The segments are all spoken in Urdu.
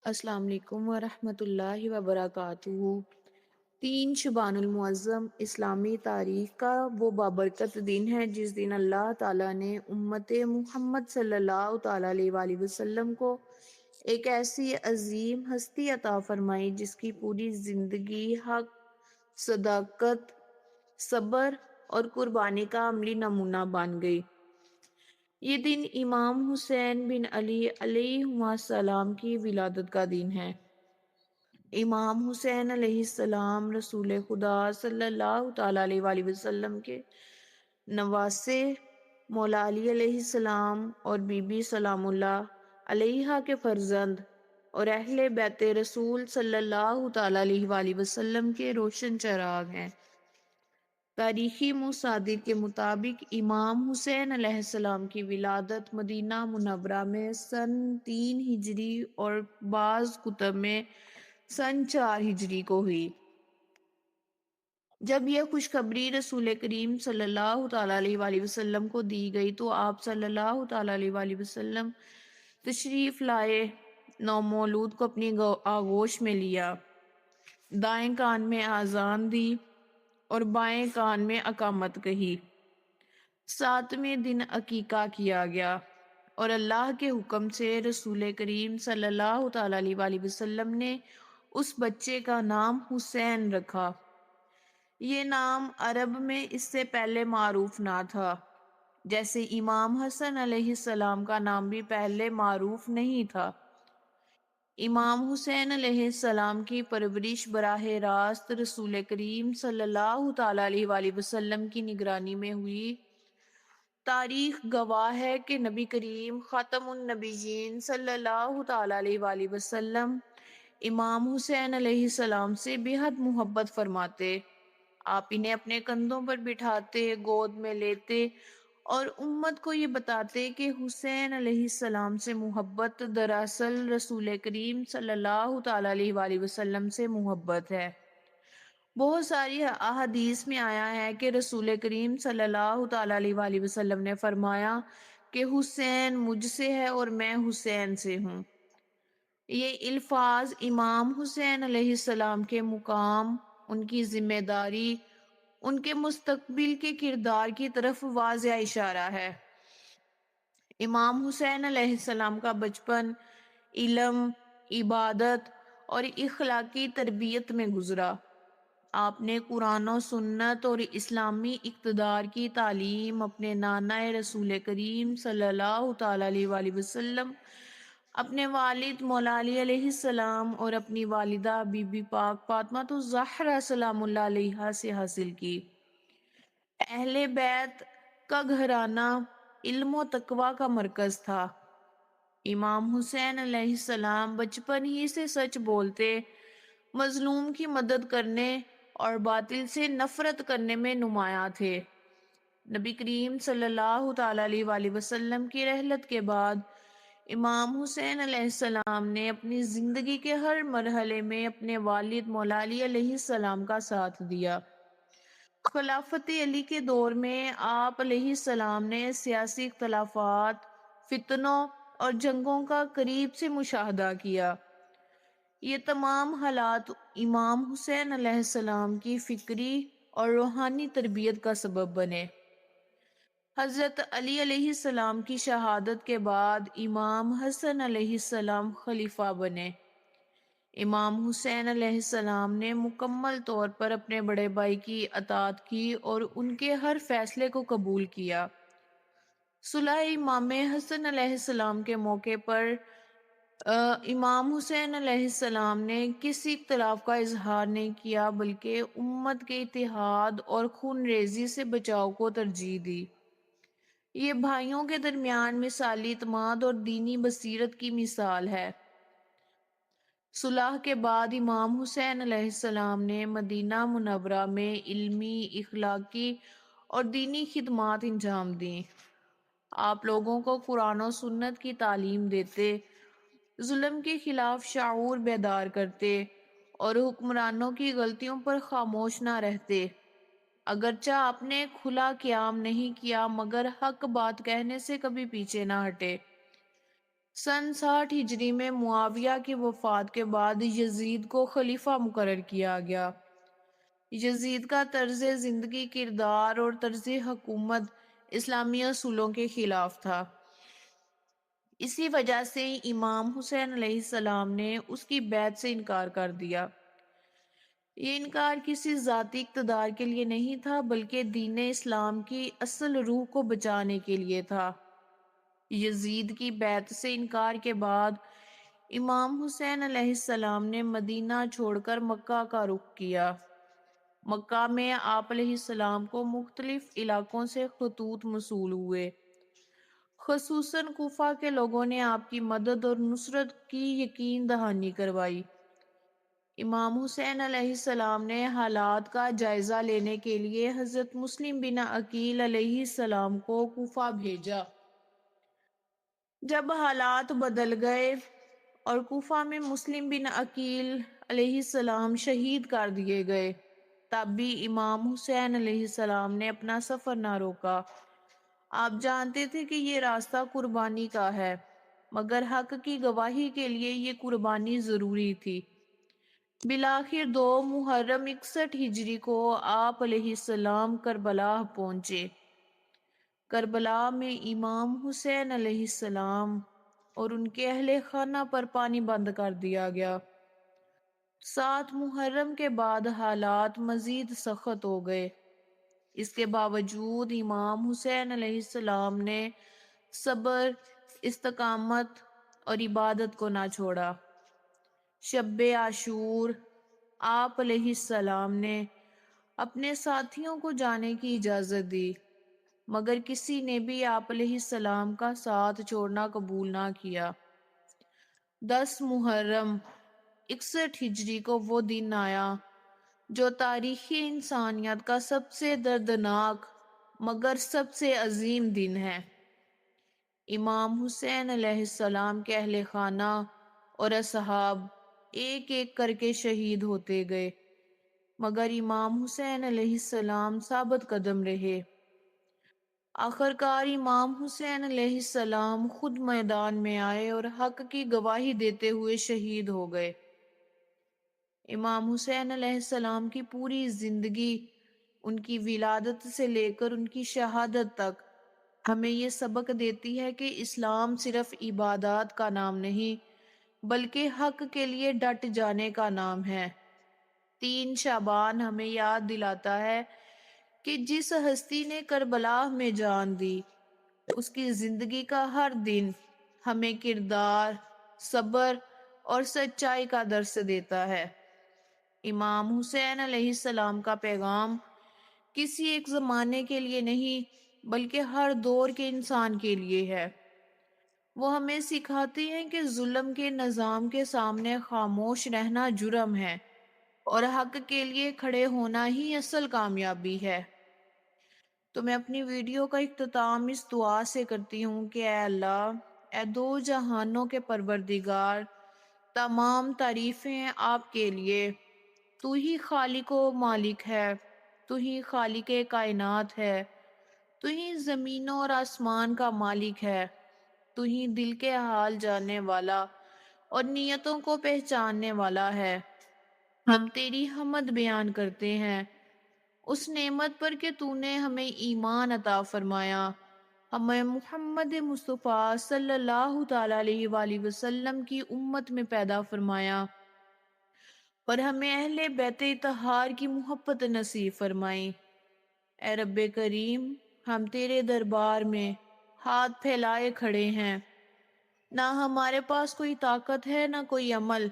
السلام علیکم ورحمۃ اللہ وبرکاتہ۔ 3 شعبان المعظم اسلامی تاریخ کا وہ بابرکت دن ہے جس دن اللہ تعالیٰ نے امت محمد صلی اللہ تعالیٰ علیہ وآلہ وسلم کو ایک ایسی عظیم ہستی عطا فرمائی جس کی پوری زندگی حق، صداقت، صبر اور قربانی کا عملی نمونہ بن گئی۔ یہ دن امام حسین بن علی علیہ السلام کی ولادت کا دن ہے۔ امام حسین علیہ السلام رسول خدا صلی اللہ تعالیٰ علیہ وآلہ وسلم کے نواسے، مولا علی علیہ السلام اور بی بی سلام اللہ علیہا کے فرزند اور اہل بیت رسول صلی اللہ تعالیٰ علیہ وآلہ وسلم کے روشن چراغ ہیں۔ تاریخی مصادر کے مطابق امام حسین علیہ السلام کی ولادت مدینہ منورہ میں سن 3 ہجری اور بعض کتب میں سن 4 ہجری کو ہوئی۔ جب یہ خوشخبری رسول کریم صلی اللہ تعالیٰ علیہ وآلہ وسلم کو دی گئی تو آپ صلی اللہ تعالیٰ علیہ وآلہ وسلم تشریف لائے، نومولود کو اپنی آغوش میں لیا، دائیں کان میں اذان دی اور بائیں کان میں اقامت کہی۔ 7ویں دن عقیقہ کیا گیا اور اللہ کے حکم سے رسول کریم صلی اللہ تعالیٰ علیہ وآلہ وسلم نے اس بچے کا نام حسین رکھا۔ یہ نام عرب میں اس سے پہلے معروف نہ تھا، جیسے امام حسن علیہ السلام کا نام بھی پہلے معروف نہیں تھا۔ امام حسین علیہ السلام کی پرورش براہ راست رسول کریم صلی اللہ تعالیٰ علیہ وآلہ وسلم کی نگرانی میں ہوئی۔ تاریخ گواہ ہے کہ نبی کریم خاتم النبیین صلی اللہ تعالیٰ علیہ وآلہ وسلم امام حسین علیہ السلام سے بے حد محبت فرماتے۔ آپ انہیں اپنے کندھوں پر بٹھاتے، گود میں لیتے اور امت کو یہ بتاتے کہ حسین علیہ السلام سے محبت دراصل رسول کریم صلی اللہ تعالیٰ علیہ وآلہ وسلم سے محبت ہے۔ بہت ساری احادیث میں آیا ہے کہ رسول کریم صلی اللہ تعالیٰ علیہ وآلہ وسلم نے فرمایا کہ حسین مجھ سے ہے اور میں حسین سے ہوں۔ یہ الفاظ امام حسین علیہ السلام کے مقام، ان کی ذمہ داری، ان کے مستقبل کے کردار کی طرف واضح اشارہ ہے۔ امام حسین علیہ السلام کا بچپن علم، عبادت اور اخلاقی تربیت میں گزرا۔ آپ نے قرآن و سنت اور اسلامی اقتدار کی تعلیم اپنے نانا رسول کریم صلی اللہ تعالیٰ علیہ وآلہ وسلم، اپنے والد مولا علی علیہ السلام اور اپنی والدہ بی بی پاک فاطمہ الزہرا سلام اللہ علیہا سے حاصل کی۔ اہل بیت کا گھرانہ علم و تقوی کا مرکز تھا۔ امام حسین علیہ السلام بچپن ہی سے سچ بولتے، مظلوم کی مدد کرنے اور باطل سے نفرت کرنے میں نمایاں تھے۔ نبی کریم صلی اللہ تعالیٰ علیہ وآلہ وسلم کی رحلت کے بعد امام حسین علیہ السلام نے اپنی زندگی کے ہر مرحلے میں اپنے والد مولا علی علیہ السلام کا ساتھ دیا۔ خلافت علی کے دور میں آپ علیہ السلام نے سیاسی اختلافات، فتنوں اور جنگوں کا قریب سے مشاہدہ کیا۔ یہ تمام حالات امام حسین علیہ السلام کی فکری اور روحانی تربیت کا سبب بنے۔ حضرت علی علیہ السلام کی شہادت کے بعد امام حسن علیہ السلام خلیفہ بنے۔ امام حسین علیہ السلام نے مکمل طور پر اپنے بڑے بھائی کی اطاعت کی اور ان کے ہر فیصلے کو قبول کیا۔ صلح امام حسن علیہ السلام کے موقع پر امام حسین علیہ السلام نے کسی اختلاف کا اظہار نہیں کیا بلکہ امت کے اتحاد اور خون ریزی سے بچاؤ کو ترجیح دی۔ یہ بھائیوں کے درمیان مثالی اعتماد اور دینی بصیرت کی مثال ہے۔ صلح کے بعد امام حسین علیہ السلام نے مدینہ منورہ میں علمی، اخلاقی اور دینی خدمات انجام دیں۔ آپ لوگوں کو قرآن و سنت کی تعلیم دیتے، ظلم کے خلاف شعور بیدار کرتے اور حکمرانوں کی غلطیوں پر خاموش نہ رہتے۔ اگرچہ آپ نے کھلا قیام نہیں کیا مگر حق بات کہنے سے کبھی پیچھے نہ ہٹے۔ سن 60 ہجری میں معاویہ کی وفات کے بعد یزید کو خلیفہ مقرر کیا گیا۔ یزید کا طرز زندگی، کردار اور طرز حکومت اسلامی اصولوں کے خلاف تھا۔ اسی وجہ سے امام حسین علیہ السلام نے اس کی بیعت سے انکار کر دیا۔ یہ انکار کسی ذاتی اقتدار کے لیے نہیں تھا، بلکہ دین اسلام کی اصل روح کو بچانے کے لیے تھا۔ یزید کی بیعت سے انکار کے بعد امام حسین علیہ السلام نے مدینہ چھوڑ کر مکہ کا رخ کیا۔ مکہ میں آپ علیہ السلام کو مختلف علاقوں سے خطوط موصول ہوئے۔ خصوصاً کوفہ کے لوگوں نے آپ کی مدد اور نصرت کی یقین دہانی کروائی۔ امام حسین علیہ السلام نے حالات کا جائزہ لینے کے لیے حضرت مسلم بن عقیل علیہ السلام کو کوفہ بھیجا۔ جب حالات بدل گئے اور کوفہ میں مسلم بن عقیل علیہ السلام شہید کر دیے گئے، تب بھی امام حسین علیہ السلام نے اپنا سفر نہ روکا۔ آپ جانتے تھے کہ یہ راستہ قربانی کا ہے، مگر حق کی گواہی کے لیے یہ قربانی ضروری تھی۔ بالآخر 2 محرم 61 ہجری کو آپ علیہ السلام کربلا پہنچے۔ کربلا میں امام حسین علیہ السلام اور ان کے اہل خانہ پر پانی بند کر دیا گیا۔ 7 محرم کے بعد حالات مزید سخت ہو گئے۔ اس کے باوجود امام حسین علیہ السلام نے صبر، استقامت اور عبادت کو نہ چھوڑا۔ شب عاشور آپ علیہ السلام نے اپنے ساتھیوں کو جانے کی اجازت دی، مگر کسی نے بھی آپ علیہ السلام کا ساتھ چھوڑنا قبول نہ کیا۔ 10 محرم 61 ہجری کو وہ دن آیا جو تاریخی انسانیت کا سب سے دردناک مگر سب سے عظیم دن ہے۔ امام حسین علیہ السلام کے اہل خانہ اور اصحاب ایک ایک کر کے شہید ہوتے گئے، مگر امام حسین علیہ السلام ثابت قدم رہے۔ آخرکار امام حسین علیہ السلام خود میدان میں آئے اور حق کی گواہی دیتے ہوئے شہید ہو گئے۔ امام حسین علیہ السلام کی پوری زندگی، ان کی ولادت سے لے کر ان کی شہادت تک، ہمیں یہ سبق دیتی ہے کہ اسلام صرف عبادات کا نام نہیں، بلکہ حق کے لیے ڈٹ جانے کا نام ہے۔ 3 شعبان ہمیں یاد دلاتا ہے کہ جس ہستی نے کربلا میں جان دی، اس کی زندگی کا ہر دن ہمیں کردار، صبر اور سچائی کا درس دیتا ہے۔ امام حسین علیہ السلام کا پیغام کسی ایک زمانے کے لیے نہیں، بلکہ ہر دور کے انسان کے لیے ہے۔ وہ ہمیں سکھاتے ہیں کہ ظلم کے نظام کے سامنے خاموش رہنا جرم ہے، اور حق کے لیے کھڑے ہونا ہی اصل کامیابی ہے۔ تو میں اپنی ویڈیو کا اختتام اس دعا سے کرتی ہوں کہ اے اللہ، اے 2 جہانوں کے پروردگار، تمام تعریفیں آپ کے لیے۔ تو ہی خالق و مالک ہے، تو ہی خالق کائنات ہے، تو ہی زمینوں اور آسمان کا مالک ہے، تو ہی دل کے حال جاننے والا اور نیتوں کو پہچاننے والا ہے۔ ہم تیری حمد بیان کرتے ہیں اس نعمت پر کہ تو نے ہمیں ایمان عطا فرمایا، ہمیں محمد مصطفیٰ صلی اللہ تعالیٰ علیہ وآلہ وسلم کی امت میں پیدا فرمایا، اور ہمیں اہل بیت اطہار کی محبت نصیب فرمائی۔ اے رب کریم، ہم تیرے دربار میں ہاتھ پھیلائے کھڑے ہیں، نہ ہمارے پاس کوئی طاقت ہے، نہ کوئی عمل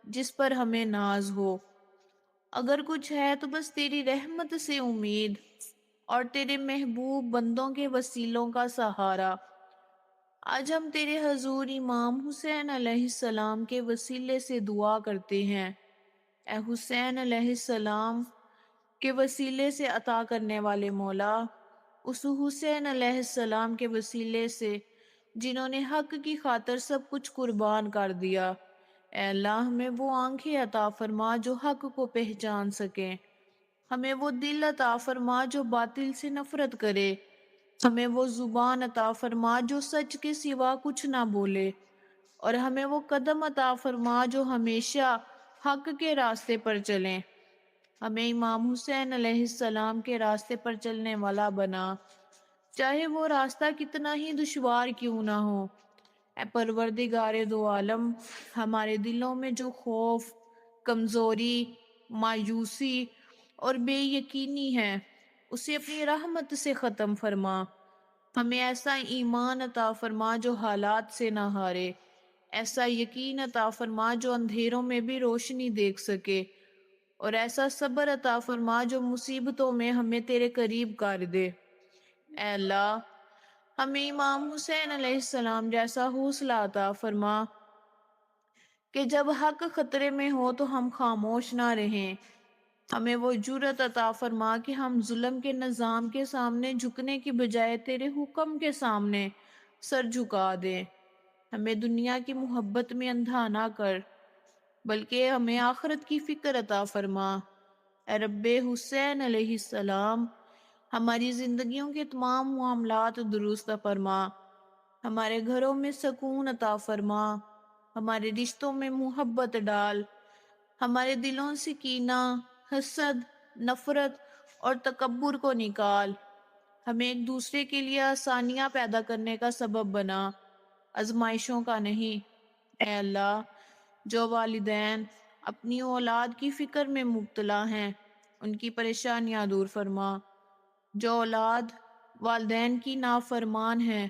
جس پر ہمیں ناز ہو۔ اگر کچھ ہے تو بس تیری رحمت سے امید اور تیرے محبوب بندوں کے وسیلوں کا سہارا۔ آج ہم تیرے حضور امام حسین علیہ السلام کے وسیلے سے دعا کرتے ہیں، اے حسین علیہ السلام کے وسیلے سے عطا کرنے والے مولا، اس حسین علیہ السلام کے وسیلے سے جنہوں نے حق کی خاطر سب کچھ قربان کر دیا، اے اللہ ہمیں وہ آنکھیں عطا فرما جو حق کو پہچان سکیں، ہمیں وہ دل عطا فرما جو باطل سے نفرت کرے، ہمیں وہ زبان عطا فرما جو سچ کے سوا کچھ نہ بولے، اور ہمیں وہ قدم عطا فرما جو ہمیشہ حق کے راستے پر چلیں۔ ہمیں امام حسین علیہ السلام کے راستے پر چلنے والا بنا، چاہے وہ راستہ کتنا ہی دشوار کیوں نہ ہو۔ اے پروردگار دو عالم، ہمارے دلوں میں جو خوف، کمزوری، مایوسی اور بے یقینی ہے اسے اپنی رحمت سے ختم فرما۔ ہمیں ایسا ایمان عطا فرما جو حالات سے نہ ہارے، ایسا یقین عطا فرما جو اندھیروں میں بھی روشنی دیکھ سکے، اور ایسا صبر عطا فرما جو مصیبتوں میں ہمیں تیرے قریب کر دے۔ اے اللہ، ہمیں امام حسین علیہ السلام جیسا حوصلہ عطا فرما کہ جب حق خطرے میں ہو تو ہم خاموش نہ رہیں۔ ہمیں وہ جرأت عطا فرما کہ ہم ظلم کے نظام کے سامنے جھکنے کی بجائے تیرے حکم کے سامنے سر جھکا دیں۔ ہمیں دنیا کی محبت میں اندھا نہ کر، بلکہ ہمیں آخرت کی فکر عطا فرما۔ اے رب حسین علیہ السلام، ہماری زندگیوں کے تمام معاملات درست فرما، ہمارے گھروں میں سکون عطا فرما، ہمارے رشتوں میں محبت ڈال، ہمارے دلوں سے کینہ، حسد، نفرت اور تکبر کو نکال۔ ہمیں ایک دوسرے کے لیے آسانیاں پیدا کرنے کا سبب بنا، آزمائشوں کا نہیں۔ اے اللہ، جو والدین اپنی اولاد کی فکر میں مبتلا ہیں ان کی پریشانیاں دور فرما، جو اولاد والدین کی نافرمان ہیں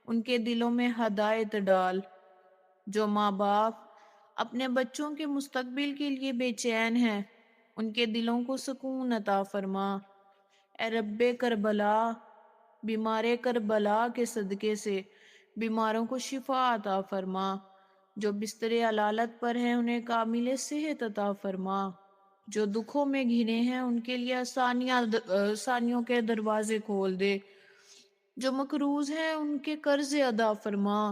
ان کے دلوں میں ہدایت ڈال، جو ماں باپ اپنے بچوں کے مستقبل کے لیے بے چین ہیں ان کے دلوں کو سکون عطا فرما۔ اے رب کربلا، بیمار کربلا کے صدقے سے بیماروں کو شفا عطا فرما، جو بستر علالت پر ہیں انہیں کامل صحت عطا فرما، جو دکھوں میں گھرے ہیں ان کے لیے آسانیوں کے دروازے کھول دے، جو مقروض ہیں ان کے قرض ادا فرما،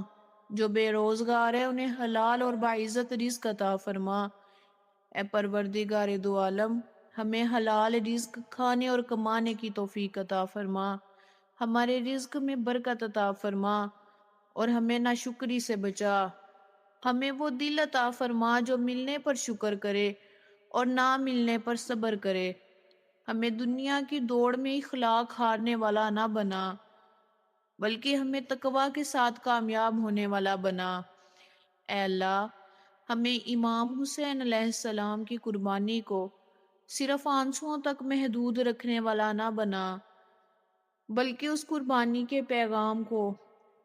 جو بے روزگار ہیں انہیں حلال اور باعزت رزق عطا فرما۔ اے پروردگار دو عالم، ہمیں حلال رزق کھانے اور کمانے کی توفیق عطا فرما، ہمارے رزق میں برکت عطا فرما اور ہمیں ناشکری سے بچا۔ ہمیں وہ دل عطا فرما جو ملنے پر شکر کرے اور نہ ملنے پر صبر کرے۔ ہمیں دنیا کی دوڑ میں اخلاق ہارنے والا نہ بنا، بلکہ ہمیں تقوی کے ساتھ کامیاب ہونے والا بنا۔ اے اللہ، ہمیں امام حسین علیہ السلام کی قربانی کو صرف آنسوؤں تک محدود رکھنے والا نہ بنا، بلکہ اس قربانی کے پیغام کو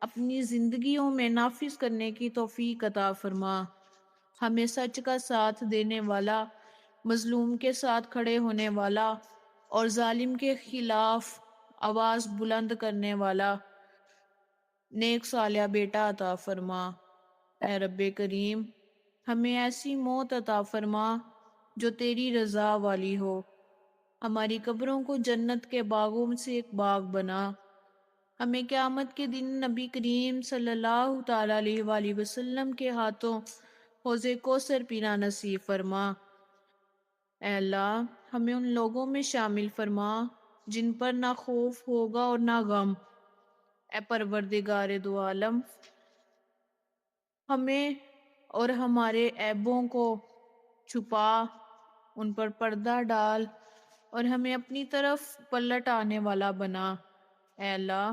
اپنی زندگیوں میں نافذ کرنے کی توفیق عطا فرما۔ ہمیں سچ کا ساتھ دینے والا، مظلوم کے ساتھ کھڑے ہونے والا اور ظالم کے خلاف آواز بلند کرنے والا نیک صالح بیٹا عطا فرما۔ اے رب کریم، ہمیں ایسی موت عطا فرما جو تیری رضا والی ہو، ہماری قبروں کو جنت کے باغوں سے ایک باغ بنا، ہمیں قیامت کے دن نبی کریم صلی اللہ تعالیٰ علیہ وآلہ وسلم کے ہاتھوں حوض کوثر پینا نصیب فرما۔ اے اللہ، ہمیں ان لوگوں میں شامل فرما جن پر نہ خوف ہوگا اور نہ غم۔ اے پروردگار دو عالم، ہمیں اور ہمارے عیبوں کو چھپا، ان پر پردہ ڈال اور ہمیں اپنی طرف پلٹ آنے والا بنا۔ اے اللہ،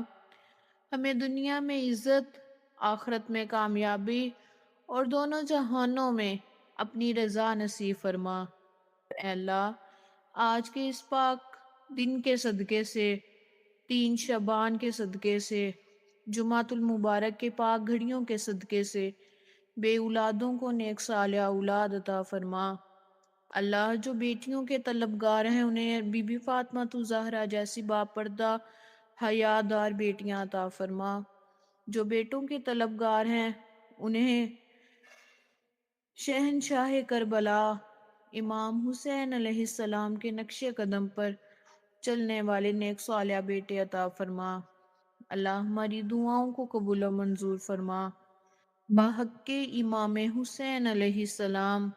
ہمیں دنیا میں عزت، آخرت میں کامیابی اور دونوں جہانوں میں اپنی رضا نصیب فرما۔ اے اللہ، آج کے اس پاک دن کے صدقے سے، 3 شعبان کے صدقے سے، جمعۃ المبارک کے پاک گھڑیوں کے صدقے سے بے اولادوں کو نیک صالح اولاد عطا فرما۔ اللہ، جو بیٹیوں کے طلبگار ہیں انہیں بی بی فاطمہ زہرا جیسی باپردہ حیا دار بیٹیاں عطا فرما، جو بیٹوں کے طلبگار ہیں انہیں شہنشاہ کربلا امام حسین علیہ السلام کے نقش قدم پر چلنے والے نیک صالح بیٹے عطا فرما۔ اللہ، ہماری دعاؤں کو قبول و منظور فرما۔ بحق امام حسین علیہ السلام،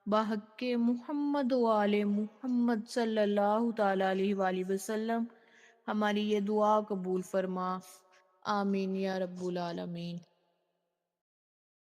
بحق محمد و آل محمد صلی اللہ تعالیٰ علیہ وآلہ وسلم، ہماری یہ دعا قبول فرما۔ آمین یا رب العالمین۔